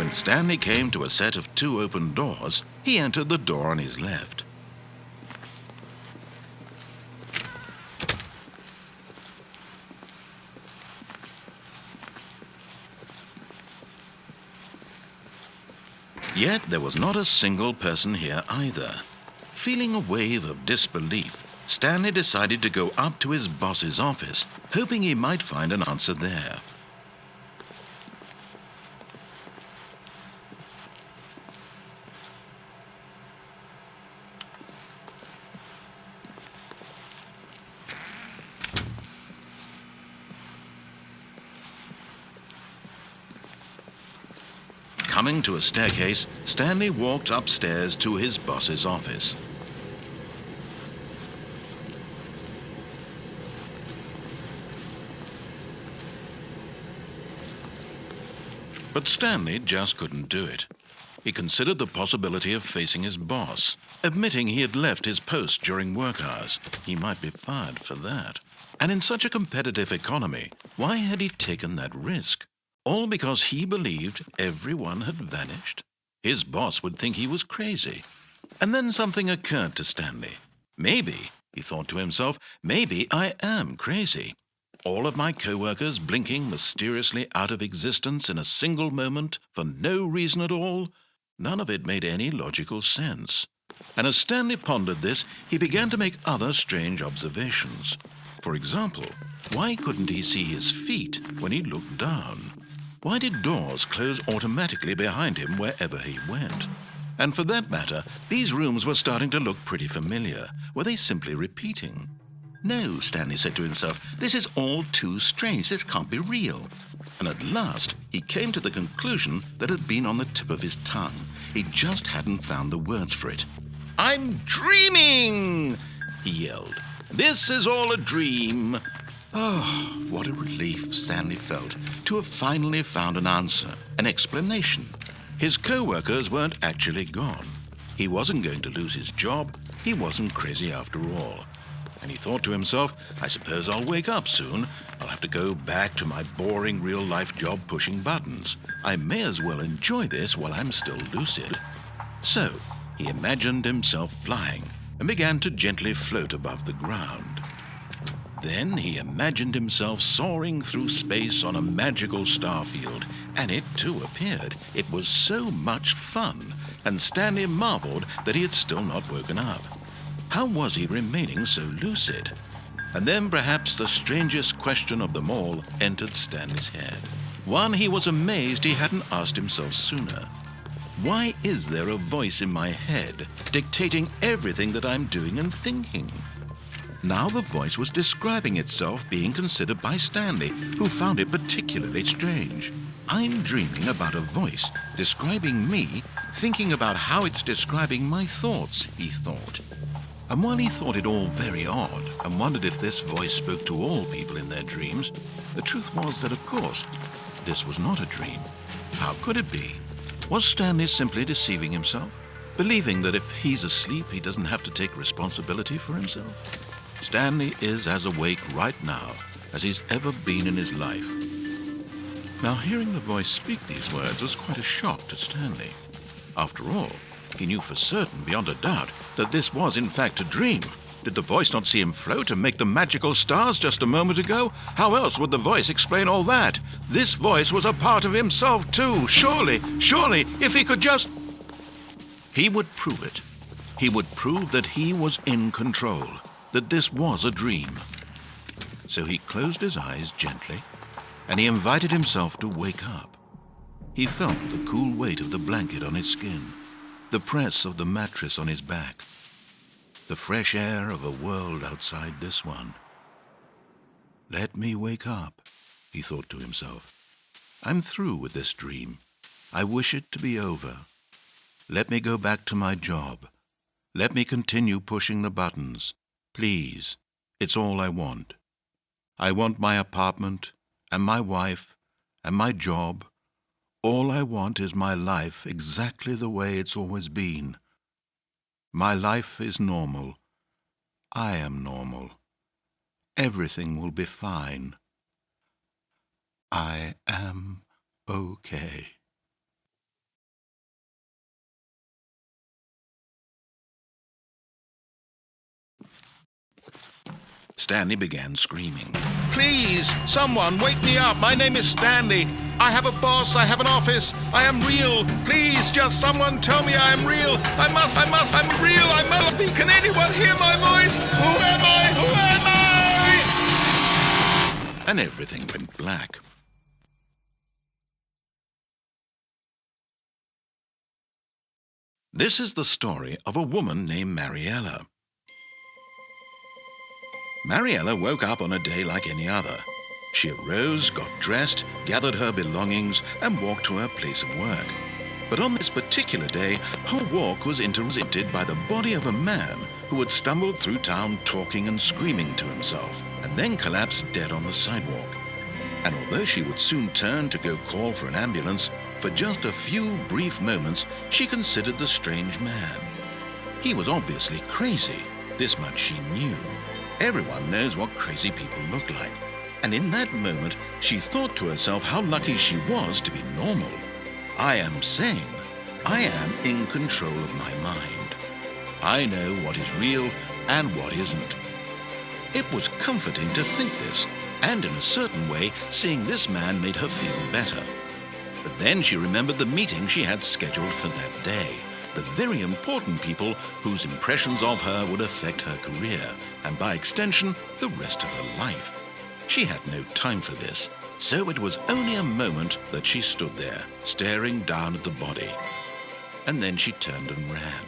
When Stanley came to a set of 2 open doors, he entered the door on his left. Yet there was not a single person here either. Feeling a wave of disbelief, Stanley decided to go up to his boss's office, hoping he might find an answer there. Coming to a staircase, Stanley walked upstairs to his boss's office. But Stanley just couldn't do it. He considered the possibility of facing his boss, admitting he had left his post during work hours. He might be fired for that. And in such a competitive economy, why had he taken that risk? All because he believed everyone had vanished? His boss would think he was crazy. And then something occurred to Stanley. Maybe, he thought to himself, maybe I am crazy. All of my co-workers blinking mysteriously out of existence in a single moment for no reason at all? None of it made any logical sense. And as Stanley pondered this, he began to make other strange observations. For example, why couldn't he see his feet when he looked down? Why did doors close automatically behind him wherever he went? And for that matter, these rooms were starting to look pretty familiar. Were they simply repeating? No, Stanley said to himself, this is all too strange. This can't be real. And at last, he came to the conclusion that had been on the tip of his tongue. He just hadn't found the words for it. "I'm dreaming!" he yelled. "This is all a dream." Oh, what a relief Stanley felt to have finally found an answer, an explanation. His co-workers weren't actually gone. He wasn't going to lose his job. He wasn't crazy after all. And he thought to himself, I suppose I'll wake up soon. I'll have to go back to my boring real-life job pushing buttons. I may as well enjoy this while I'm still lucid. So, he imagined himself flying and began to gently float above the ground. Then he imagined himself soaring through space on a magical starfield, and it too appeared. It was so much fun, and Stanley marveled that he had still not woken up. How was he remaining so lucid? And then perhaps the strangest question of them all entered Stanley's head. One he was amazed he hadn't asked himself sooner. Why is there a voice in my head dictating everything that I'm doing and thinking? Now the voice was describing itself being considered by Stanley, who found it particularly strange. I'm dreaming about a voice describing me, thinking about how it's describing my thoughts, he thought. And while he thought it all very odd and wondered if this voice spoke to all people in their dreams, the truth was that, of course, this was not a dream. How could it be? Was Stanley simply deceiving himself, believing that if he's asleep, he doesn't have to take responsibility for himself? Stanley is as awake right now as he's ever been in his life. Now, hearing the voice speak these words was quite a shock to Stanley. After all, he knew for certain, beyond a doubt, that this was in fact a dream. Did the voice not see him float and make the magical stars just a moment ago? How else would the voice explain all that? This voice was a part of himself too. Surely, if he could just... He would prove it. He would prove that he was in control, that this was a dream. So he closed his eyes gently, and he invited himself to wake up. He felt the cool weight of the blanket on his skin, the press of the mattress on his back, the fresh air of a world outside this one. Let me wake up, he thought to himself. I'm through with this dream. I wish it to be over. Let me go back to my job. Let me continue pushing the buttons. Please, it's all I want. I want my apartment and my wife and my job. All I want is my life exactly the way it's always been. My life is normal. I am normal. Everything will be fine. I am okay. Stanley began screaming. Please, someone, wake me up. My name is Stanley. I have a boss. I have an office. I am real. Please, just someone tell me I am real. I'm real. I must be. Can anyone hear my voice? Who am I? Who am I? And everything went black. This is the story of a woman named Mariella. Mariella woke up on a day like any other. She arose, got dressed, gathered her belongings, and walked to her place of work. But on this particular day, her walk was interrupted by the body of a man who had stumbled through town talking and screaming to himself, and then collapsed dead on the sidewalk. And although she would soon turn to go call for an ambulance, for just a few brief moments, she considered the strange man. He was obviously crazy. This much she knew. Everyone knows what crazy people look like. And in that moment, she thought to herself how lucky she was to be normal. I am sane. I am in control of my mind. I know what is real and what isn't. It was comforting to think this, and in a certain way, seeing this man made her feel better. But then she remembered the meeting she had scheduled for that day, the very important people whose impressions of her would affect her career, and by extension, the rest of her life. She had no time for this, so it was only a moment that she stood there, staring down at the body. And then she turned and ran.